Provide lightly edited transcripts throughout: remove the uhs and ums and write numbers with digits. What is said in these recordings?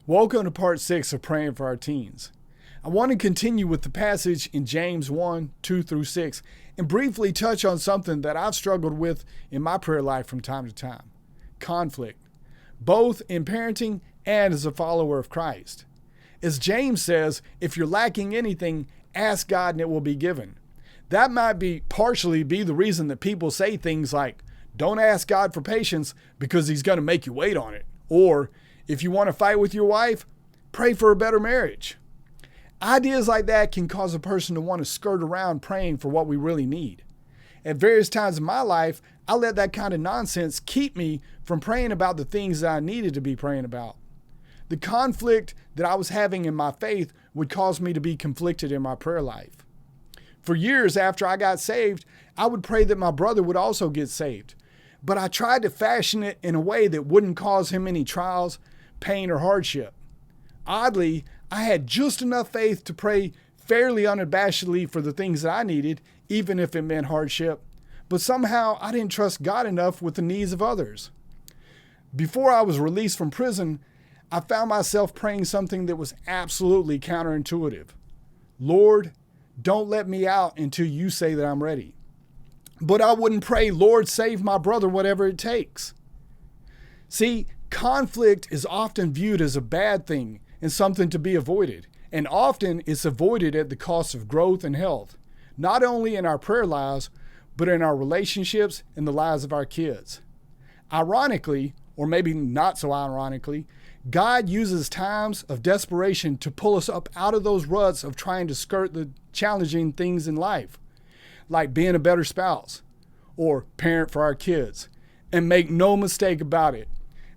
Welcome to part 6 of Praying for Our Teens. I want to continue with the passage in James 1, 2 through 6 and briefly touch on something that I've struggled with in my prayer life from time to time. Conflict, both in parenting and as a follower of Christ. As James says, if you're lacking anything, ask God and it will be given. That might be partially the reason that people say things like, don't ask God for patience because he's going to make you wait on it. Or, if you want to fight with your wife, pray for a better marriage. Ideas like that can cause a person to want to skirt around praying for what we really need. At various times in my life, I let that kind of nonsense keep me from praying about the things that I needed to be praying about. The conflict that I was having in my faith would cause me to be conflicted in my prayer life. For years after I got saved, I would pray that my brother would also get saved. But I tried to fashion it in a way that wouldn't cause him any trials, pain, or hardship. Oddly, I had just enough faith to pray fairly unabashedly for the things that I needed, even if it meant hardship. But somehow I didn't trust God enough with the needs of others. Before I was released from prison, I found myself praying something that was absolutely counterintuitive. Lord, don't let me out until you say that I'm ready. But I wouldn't pray, Lord, save my brother, whatever it takes. See, conflict is often viewed as a bad thing and something to be avoided. And often it's avoided at the cost of growth and health, not only in our prayer lives, but in our relationships and the lives of our kids. Ironically, or maybe not so ironically, God uses times of desperation to pull us up out of those ruts of trying to skirt the challenging things in life, like being a better spouse or parent for our kids. And make no mistake about it,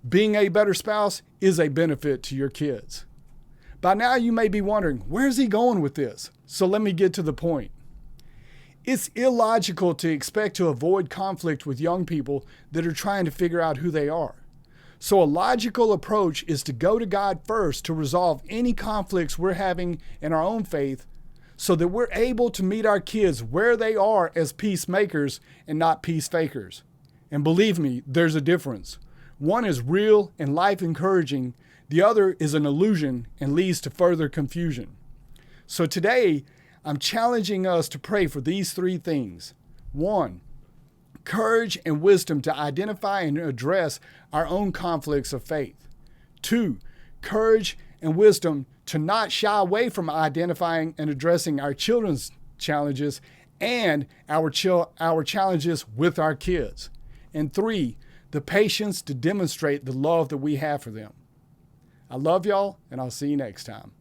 being a better spouse is a benefit to your kids. By now you may be wondering, where's he going with this? So let me get to the point. It's illogical to expect to avoid conflict with young people that are trying to figure out who they are. So a logical approach is to go to God first to resolve any conflicts we're having in our own faith so that we're able to meet our kids where they are as peacemakers and not peace fakers. And believe me, there's a difference. One is real and life encouraging. The other is an illusion and leads to further confusion. So today, I'm challenging us to pray for these 3 things. 1, courage and wisdom to identify and address our own conflicts of faith. 2, courage and wisdom to not shy away from identifying and addressing our children's challenges and our challenges with our kids. And 3, the patience to demonstrate the love that we have for them. I love y'all, and I'll see you next time.